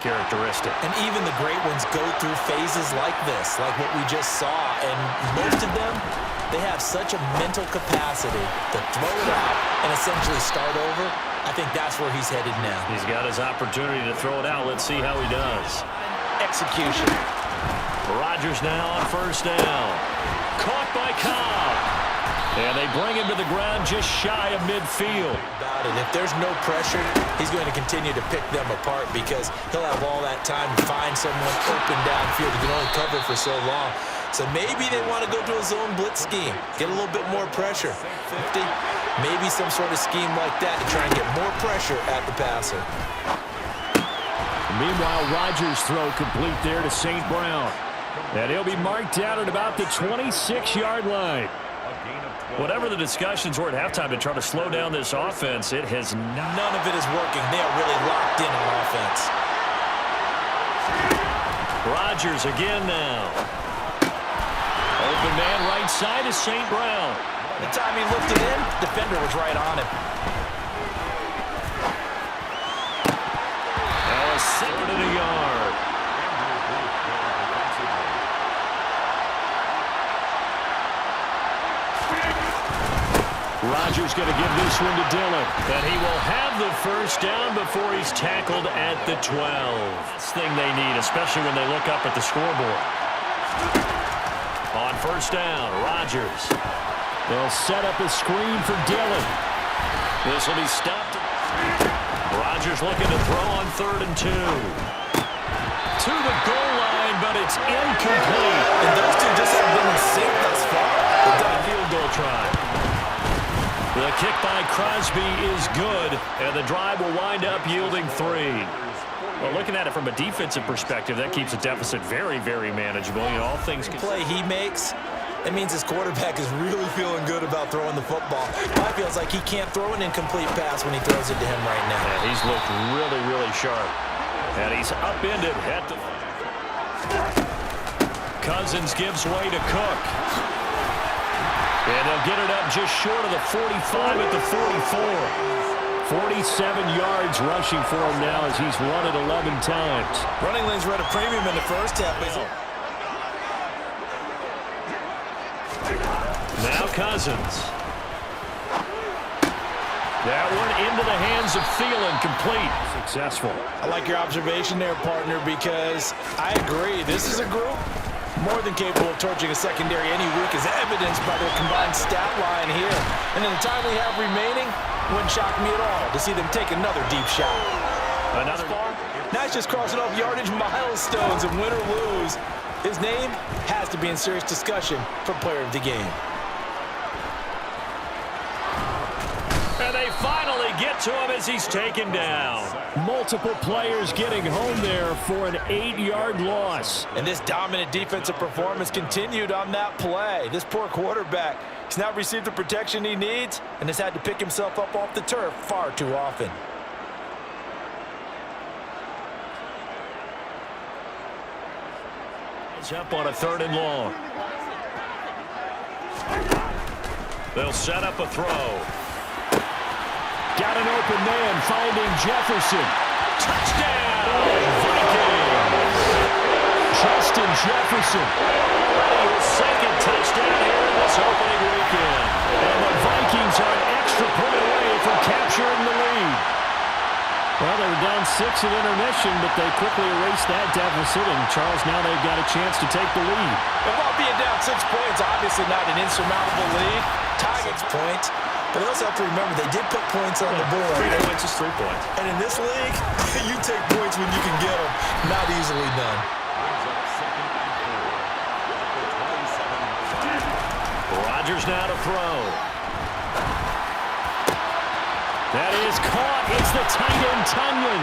characteristic. And even the great ones go through phases like this, like what we just saw. And most of them, they have such a mental capacity to throw it out and essentially start over. I think that's where he's headed now. He's got his opportunity to throw it out. Let's see how he does. Execution. Rodgers now on first down. Caught by Cobb. And they bring him to the ground just shy of midfield. If there's no pressure, he's going to continue to pick them apart because he'll have all that time to find someone open downfield. He can only cover for so long. So maybe they want to go to a zone blitz scheme, get a little bit more pressure. 50, maybe some sort of scheme like that to try and get more pressure at the passer. Meanwhile, Rodgers' throw complete there to St. Brown. And he'll be marked down at about the 26-yard line. Whatever the discussions were at halftime to try to slow down this offense, it has none of it is working. They are really locked in on offense. Rodgers again now. Open man right side is St. Brown. The time he looked it in, defender was right on him. Now a 2nd and a yard. Rodgers going to give this one to Dillon. And he will have the first down before he's tackled at the 12. That's the thing they need, especially when they look up at the scoreboard. On first down, Rodgers. They'll set up a screen for Dillon. This will be stopped. Rodgers looking to throw on 3rd and 2. To the goal line, but it's incomplete. And those two just have been in sync thus far. They've done a field goal try. The kick by Crosby is good, and the drive will wind up yielding 3. Well, looking at it from a defensive perspective, that keeps the deficit very, very manageable. You know, all things can play he makes, it means his quarterback is really feeling good about throwing the football. It feels like he can't throw an incomplete pass when he throws it to him right now. Yeah, he's looked really, really sharp. And he's upended at the... Cousins gives way to Cook. And they'll get it up just short of the 45 at the 44. 47 yards rushing for him now as he's run it 11 times. Running lanes were at a premium in the first half. Now Cousins. That one into the hands of Thielen, complete. Successful. I like your observation there, partner, because I agree. This is a group more than capable of torching a secondary any week, as evidenced by their combined stat line here. And in the time we have remaining, wouldn't shock me at all to see them take another deep shot. Another bar? Now he's just crossing off yardage milestones, and win or lose, his name has to be in serious discussion for player of the game. And they finally get to him as he's taken down. Multiple players getting home there for an 8-yard loss. And this dominant defensive performance continued on that play. This poor quarterback has not received the protection he needs and has had to pick himself up off the turf far too often. He's up on a 3rd and long. They'll set up a throw. Got an open man, finding Jefferson. Touchdown, Vikings! Justin Jefferson. His 2nd touchdown here in this opening weekend. And the Vikings are an extra point away from capturing the lead. Well, they were down 6 at intermission, but they quickly erased that deficit. And, Charles, now they've got a chance to take the lead. And while being down 6 points, obviously not an insurmountable lead. Tying 6 points. But we also have to remember they did put points on the board. 3 points is 3 points. And in this league, you take points when you can get them. Not easily done. Rodgers now to throw. That is caught. It's the tight end, Tunyon.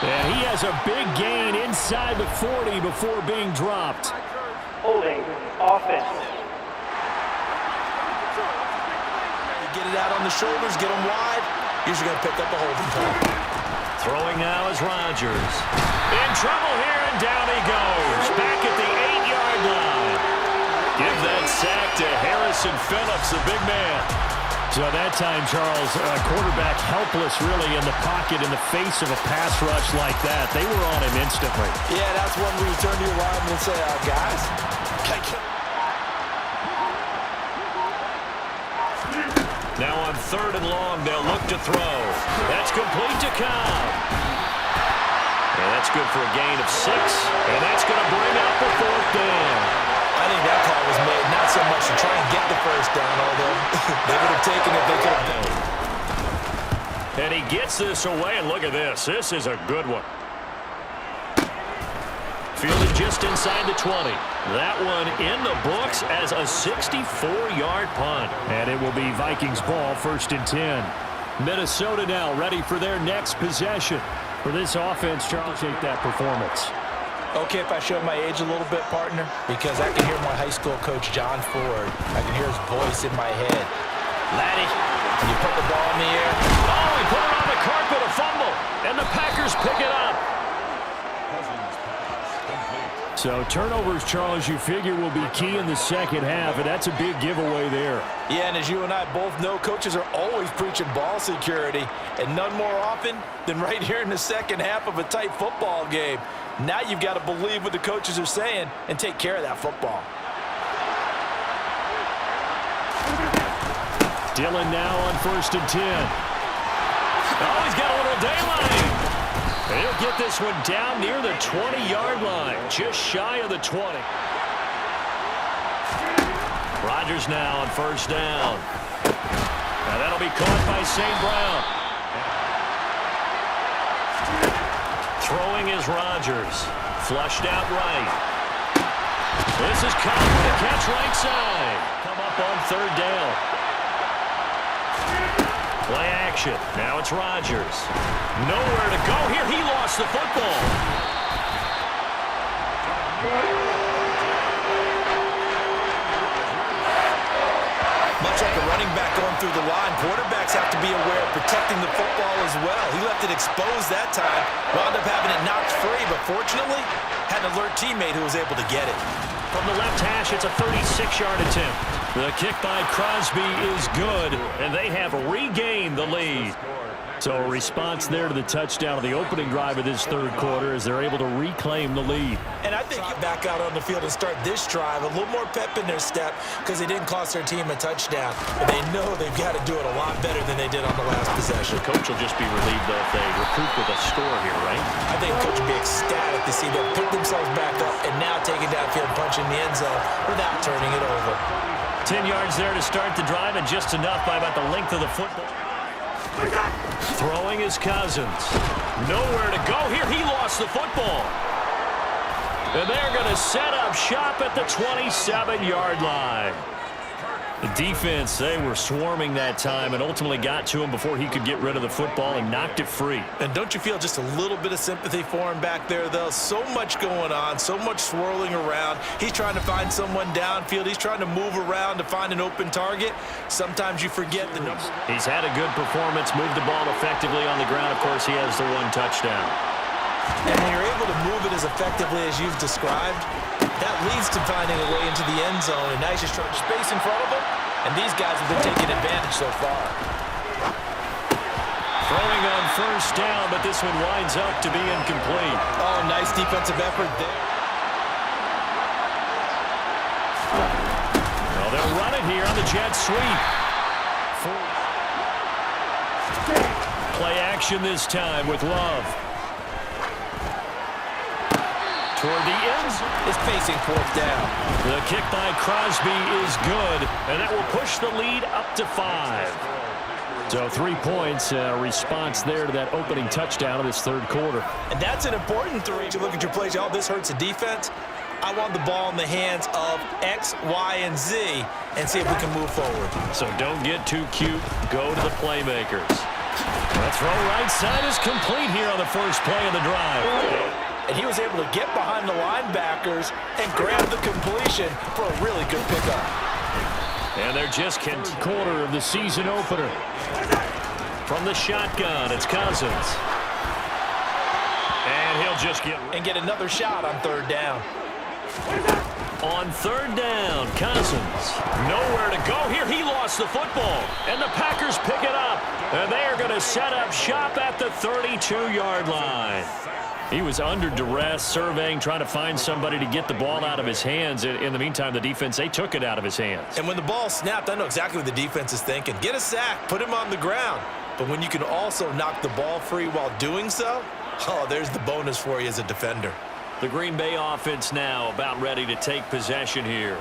And he has a big gain inside the 40 before being dropped. Holding offense. Get it out on the shoulders, get them wide. Usually going to pick up a holding call. Throwing now is Rodgers. In trouble here, and down he goes. Back at the 8-yard line. Give that sack to Harrison Phillips, the big man. So that time, Charles, quarterback helpless really in the pocket in the face of a pass rush like that. They were on him instantly. Yeah, that's one where you turn to your lineman and say, guys. Now on 3rd and long, they'll look to throw. That's complete to Cobb. And that's good for a gain of 6. And that's going to bring up the 4th down. I think that call was made not so much to try and get the first down, although they would have taken it, they could have done it. And he gets this away, and look at this. This is a good one. Fielded just inside the 20. That one in the books as a 64-yard punt. And it will be Vikings ball, 1st and 10. Minnesota now ready for their next possession. For this offense, Charles, take that performance. Okay, if I show my age a little bit, partner, because I can hear my high school coach, John Ford. I can hear his voice in my head. Laddie, you put the ball in the air. Oh, he put it on the carpet, a fumble, and the Packers pick it up. So turnovers, Charles, you figure will be key in the second half, and that's a big giveaway there. Yeah, and as you and I both know, coaches are always preaching ball security, and none more often than right here in the second half of a tight football game. Now you've got to believe what the coaches are saying and take care of that football. Dillon now on 1st and 10. Oh, he's got a little daylight. And he'll get this one down near the 20-yard line, just shy of the 20. Rodgers now on 1st down. Now that'll be caught by St. Brown. Throwing is Rodgers. Flushed out right. This is Cobb with a catch right side. Come up on 3rd down. Play action. Now it's Rodgers. Nowhere to go here. He lost the football. Much like a running back going through the line, quarterbacks have to be aware of protecting the football as well. He left it exposed that time, wound up having it knocked free, but fortunately, had an alert teammate who was able to get it. From the left hash, it's a 36-yard attempt. The kick by Crosby is good, and they have regained the lead. So a response there to the touchdown of the opening drive of this 3rd quarter as they're able to reclaim the lead. And I think you back out on the field and start this drive a little more pep in their step because they didn't cost their team a touchdown. But they know they've got to do it a lot better than they did on the last possession. The coach will just be relieved, though, if they recoup with a score here, right? I think the coach will be ecstatic to see them pick themselves back up and now take it downfield, punch in the end zone without turning it over. 10 yards there to start the drive, and just enough by about the length of the football. Throwing is Cousins. Nowhere to go here. He lost the football. And they're going to set up shop at the 27-yard line. The defense, they were swarming that time and ultimately got to him before he could get rid of the football and knocked it free. And don't you feel just a little bit of sympathy for him back there, though? So much going on, so much swirling around. He's trying to find someone downfield. He's trying to move around to find an open target. Sometimes you forget the number. He's had a good performance, moved the ball effectively on the ground. Of course, he has the 1 touchdown. And when you're able to move it as effectively as you've described, that leads to finding a way into the end zone. And now he's just trying to space in front of him. And these guys have been taking advantage so far. Throwing on 1st down, but this one winds up to be incomplete. Oh, nice defensive effort there. Well, they'll run it here on the jet sweep. Play action this time with Love. Toward the end zone. Is facing 4th down. The kick by Crosby is good, and that will push the lead up to 5. So 3 points, response there to that opening touchdown of this 3rd quarter. And that's an important 3. You look at your plays, oh, this hurts the defense. I want the ball in the hands of X, Y, and Z and see if we can move forward. So don't get too cute. Go to the playmakers. The throw right side is complete here on the first play of the drive. And he was able to get behind the linebackers and grab the completion for a really good pickup. And they're just quarter of the season opener. From the shotgun, it's Cousins. And he'll just get another shot on 3rd down. On third down, Cousins. Nowhere to go here. He lost the football. And the Packers pick it up. And they are going to set up shop at the 32-yard line. He was under duress, surveying, trying to find somebody to get the ball out of his hands. In the meantime, the defense, they took it out of his hands. And when the ball snapped, I know exactly what the defense is thinking. Get a sack, put him on the ground. But when you can also knock the ball free while doing so, oh, there's the bonus for you as a defender. The Green Bay offense now about ready to take possession here.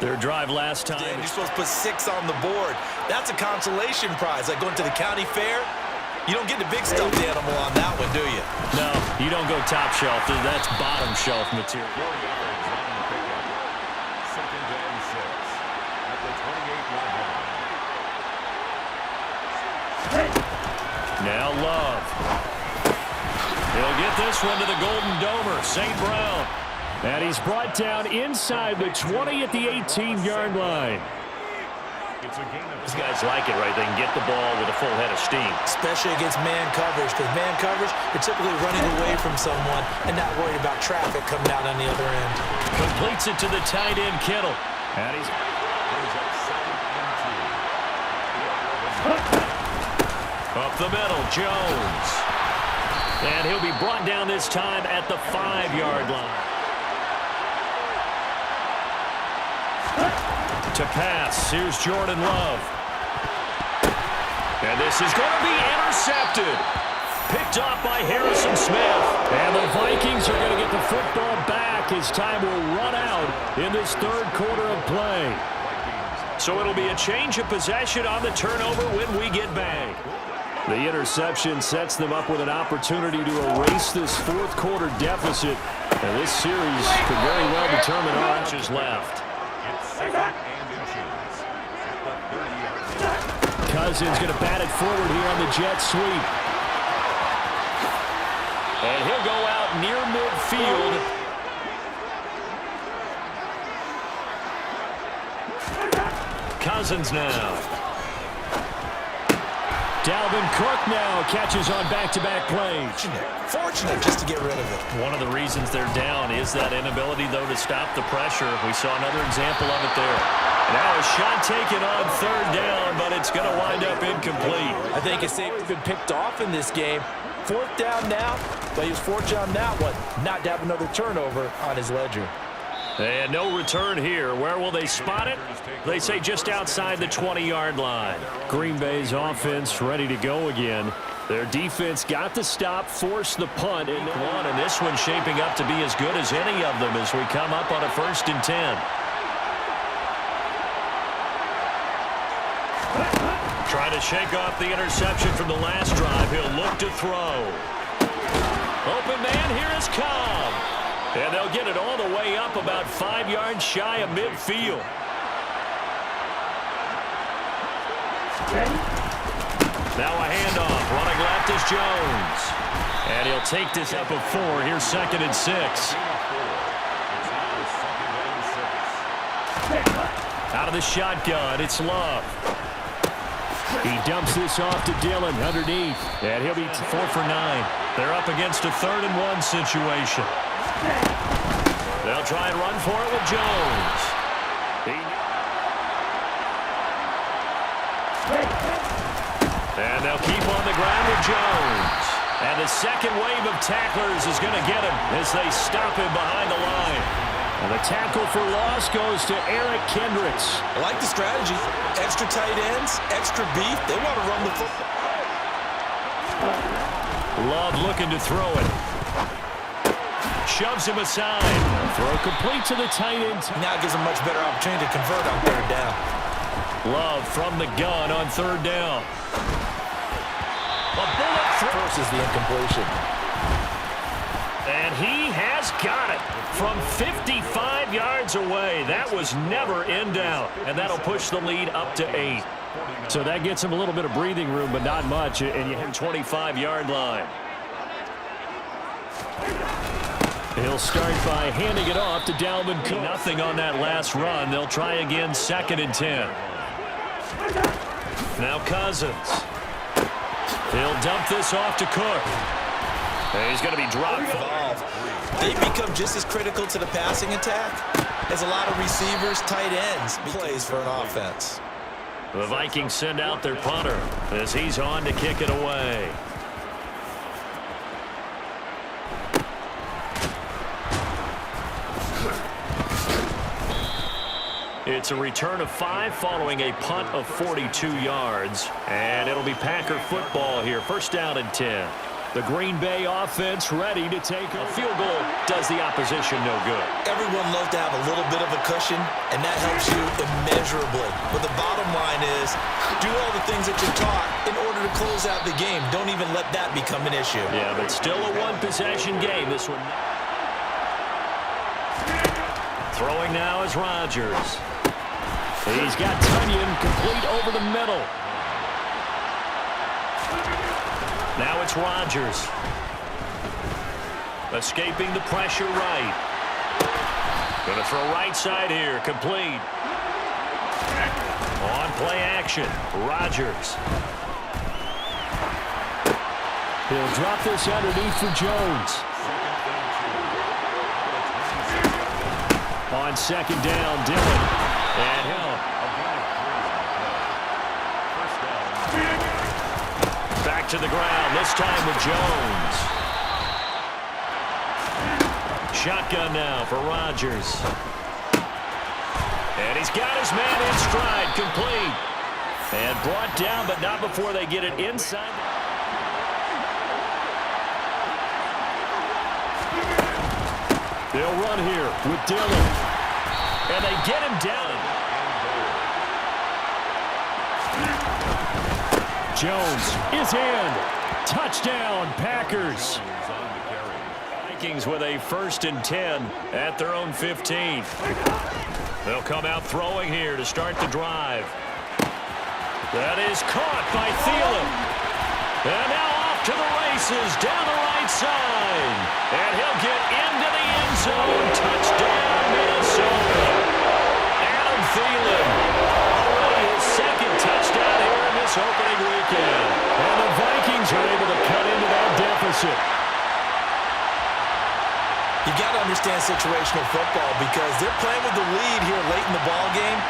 Their drive last time. Dan, you're supposed to put 6 on the board. That's a consolation prize. Like going to the county fair. You don't get the big stuffed animal on that one, do you? No, you don't go top shelf. That's bottom shelf material. Now Love. He'll get this one to the Golden Domer, St. Brown. And he's brought down inside the 20 at the 18-yard line. These guys like it, right? They can get the ball with a full head of steam. Especially against man coverage, because man coverage, you're typically running away from someone and not worried about traffic coming out on the other end. Completes it to the tight end, Kittle. And he's up the middle, Jones. And he'll be brought down this time at the 5-yard line. To pass, here's Jordan Love. And this is going to be intercepted. Picked off by Harrison Smith. And the Vikings are going to get the football back as time will run out in this third quarter of play. So it'll be a change of possession on the turnover when we get back. The interception sets them up with an opportunity to erase this fourth quarter deficit. And this series could very well determine how much is left. Cousins going to bat it forward here on the jet sweep. And he'll go out near midfield. Cousins now. Dalvin Cook now catches on back-to-back plays. Fortunate just to get rid of it. One of the reasons they're down is that inability, though, to stop the pressure. We saw another example of it there. Now a shot taken on third down, but it's going to wind up incomplete. I think it's safe to been picked off in this game. Fourth down now, but he was fortunate on that one, not to have another turnover on his ledger. And no return here. Where will they spot it? They say just outside the 20-yard line. Green Bay's offense ready to go again. Their defense got the stop, forced the punt, and this one's shaping up to be as good as any of them as we come up on a 1st and 10. Trying to shake off the interception from the last drive. He'll look to throw. Open man, here is Cobb. And they'll get it all the way up about 5 yards shy of midfield. Now a handoff. Running left is Jones. And he'll take this up a 4. Here's 2nd and 6. Out of the shotgun, it's Love. He dumps this off to Dillon underneath. And he'll be 4 for 9. They're up against a 3rd and 1 situation. They'll try and run for it with Jones. And they'll keep on the ground with Jones. And the second wave of tacklers is going to get him as they stop him behind the line. And the tackle for loss goes to Eric Kendricks. I like the strategy. Extra tight ends, extra beef. They want to run the football. Love looking to throw it. Shoves him aside. Throw complete to the tight end. Now it gives him much better opportunity to convert on 3rd down. Love from the gun on 3rd down. A bullet forces the incompletion. And he has got it from 55 yards away. That was never in doubt. And that'll push the lead up to 8. So that gets him a little bit of breathing room, but not much. And you hit 25-yard line. He'll start by handing it off to Dalvin Cook. Nothing on that last run. They'll try again 2nd and 10. Now Cousins. He'll dump this off to Cook. And he's going to be dropped. They become just as critical to the passing attack as a lot of receivers, tight ends, plays for an offense. The Vikings send out their punter as he's on to kick it away. It's a return of 5 following a punt of 42 yards. And it'll be Packer football here. First down and 10. The Green Bay offense ready to take a field goal. Does the opposition no good. Everyone loves to have a little bit of a cushion, and that helps you immeasurably. But the bottom line is, do all the things that you're taught in order to close out the game. Don't even let that become an issue. Yeah, but still a one-possession game. This one. Throwing now is Rodgers. He's got Tunyon complete over the middle. Now it's Rodgers. Escaping the pressure right. Going to throw right side here. Complete. On play action. Rodgers. He'll drop this underneath for Jones. On second down, Dillon. And Hill. Back to the ground, this time with Jones. Shotgun now for Rodgers. And he's got his man in stride, complete. And brought down, but not before they get it inside. They'll run here with Dillon. And they get him down. Jones is in. Touchdown, Packers. Vikings with a 1st and 10 at their own 15. They'll come out throwing here to start the drive. That is caught by Thielen. And now off to the races down the right side. And he'll get into the end zone. Touchdown, Minnesota. Adam Thielen. Already his 2nd touchdown here in this opening weekend. And the Vikings are able to cut into that deficit. You got to understand situational football because they're playing with the lead here late in the ball game.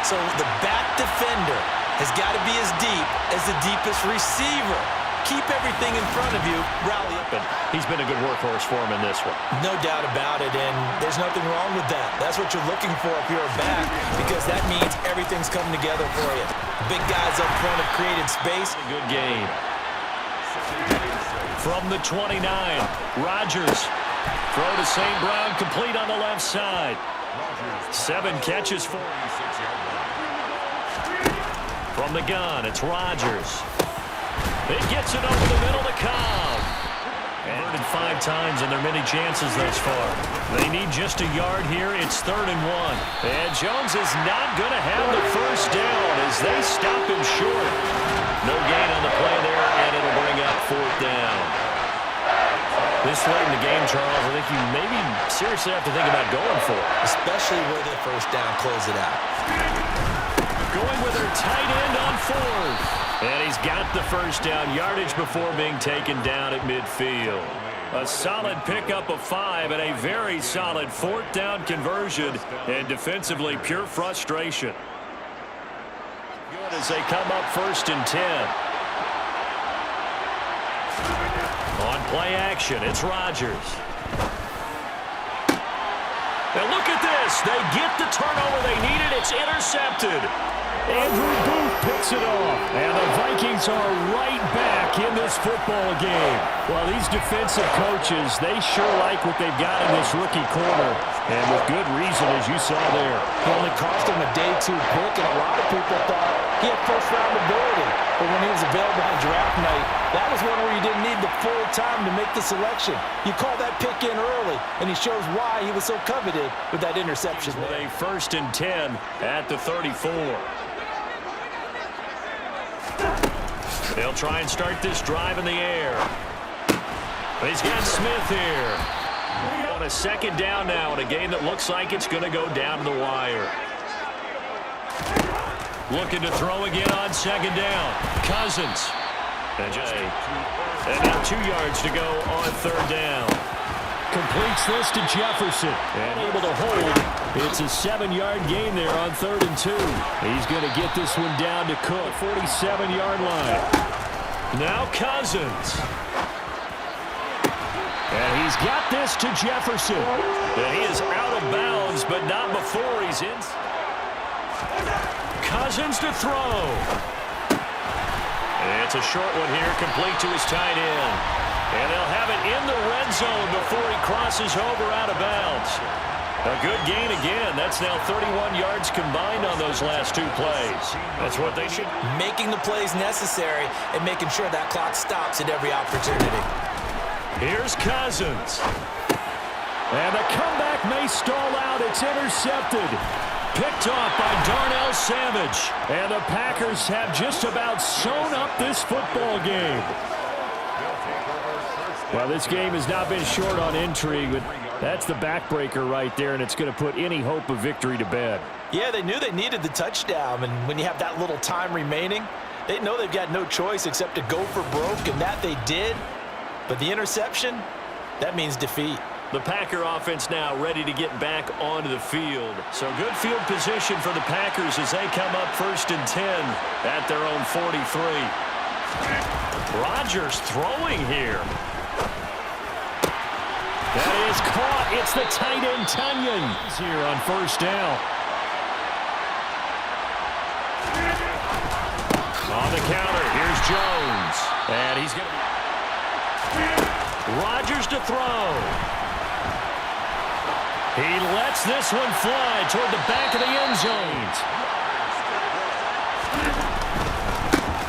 So the back defender has got to be as deep as the deepest receiver. Keep everything in front of you, rally up. But he's been a good workhorse for him in this one. No doubt about it, and there's nothing wrong with that. That's what you're looking for if you're a back, because that means everything's coming together for you. Big guys up front have created space. A good game. From the 29, Rodgers. Throw to St. Brown, complete on the left side. 7 catches for him. From the gun, it's Rodgers. It gets it over the middle to Cobb. Converted 5 times in their many chances thus far. They need just a yard here. It's 3rd and 1. And Jones is not going to have the first down as they stop him short. No gain on the play there, and it'll bring up 4th down. This late in the game, Charles, I think you maybe seriously have to think about going for it. Especially where the first down close it out. Going with her tight end on 4th. And he's got the first down, yardage before being taken down at midfield. A solid pickup of 5 and a very solid 4th down conversion. And defensively, pure frustration. Good as they come up 1st and 10. On play action, it's Rodgers. Now look at this. They get the turnover they needed. It's intercepted. Andrew Booth picks it off. And the Vikings are right back in this football game. Well, these defensive coaches, they sure like what they've got in this rookie corner. And with good reason, as you saw there. It only cost him a day 2 pick, and a lot of people thought he had first-round ability. But when he was available on draft night, that was one where you didn't need the full time to make the selection. You call that pick in early, and he shows why he was so coveted with that interception. With a 1st and 10 at the 34. They'll try and start this drive in the air. He's got Smith here. On a 2nd down now in a game that looks like it's going to go down to the wire. Looking to throw again on 2nd down. Cousins. And now 2 yards to go on 3rd down. Completes this to Jefferson. And able to hold. It's a 7-yard gain there on 3rd and 2. He's going to get this one down to Cook. 47-yard line. Now Cousins. And he's got this to Jefferson. And he is out of bounds, but not before he's in. Cousins to throw. And it's a short one here, complete to his tight end. And they'll have it in the red zone before he crosses over out of bounds. A good gain again. That's now 31 yards combined on those last 2 plays. That's what they should. Making the plays necessary and making sure that clock stops at every opportunity. Here's Cousins. And the comeback may stall out. It's intercepted. Picked off by Darnell Savage. And the Packers have just about sewn up this football game. Well, this game has not been short on intrigue, but that's the backbreaker right there, and it's going to put any hope of victory to bed. Yeah, they knew they needed the touchdown, and when you have that little time remaining, they know they've got no choice except to go for broke, and that they did. But the interception, that means defeat. The Packer offense now ready to get back onto the field. So good field position for the Packers as they come up 1st and 10 at their own 43. Rodgers throwing here. That is caught. It's the tight end, Tunyon. He's here on 1st down. On the counter, here's Jones. And he's going to... Rodgers to throw. He lets this one fly toward the back of the end zone.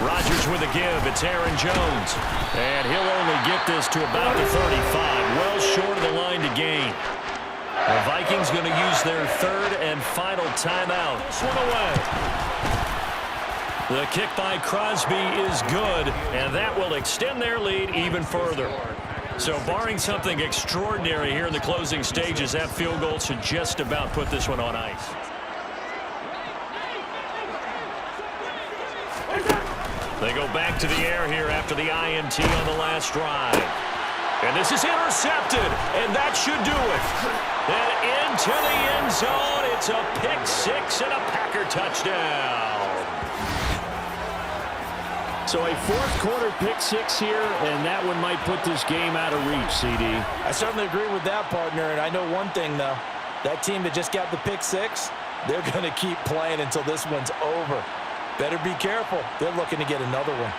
Rodgers with a give. It's Aaron Jones. And he'll only get this to about the 35. Well short of the line to gain. The Vikings going to use their 3rd and final timeout. This one away. The kick by Crosby is good, and that will extend their lead even further. So barring something extraordinary here in the closing stages, that field goal should just about put this one on ice. They go back to the air here after the INT on the last drive. And this is intercepted, and that should do it. And into the end zone, it's a pick 6 and a Packer touchdown. So a 4th quarter pick 6 here, and that one might put this game out of reach, CD. I certainly agree with that, partner, and I know one thing, though. That team that just got the pick 6, they're going to keep playing until this one's over. Better be careful. They're looking to get another one.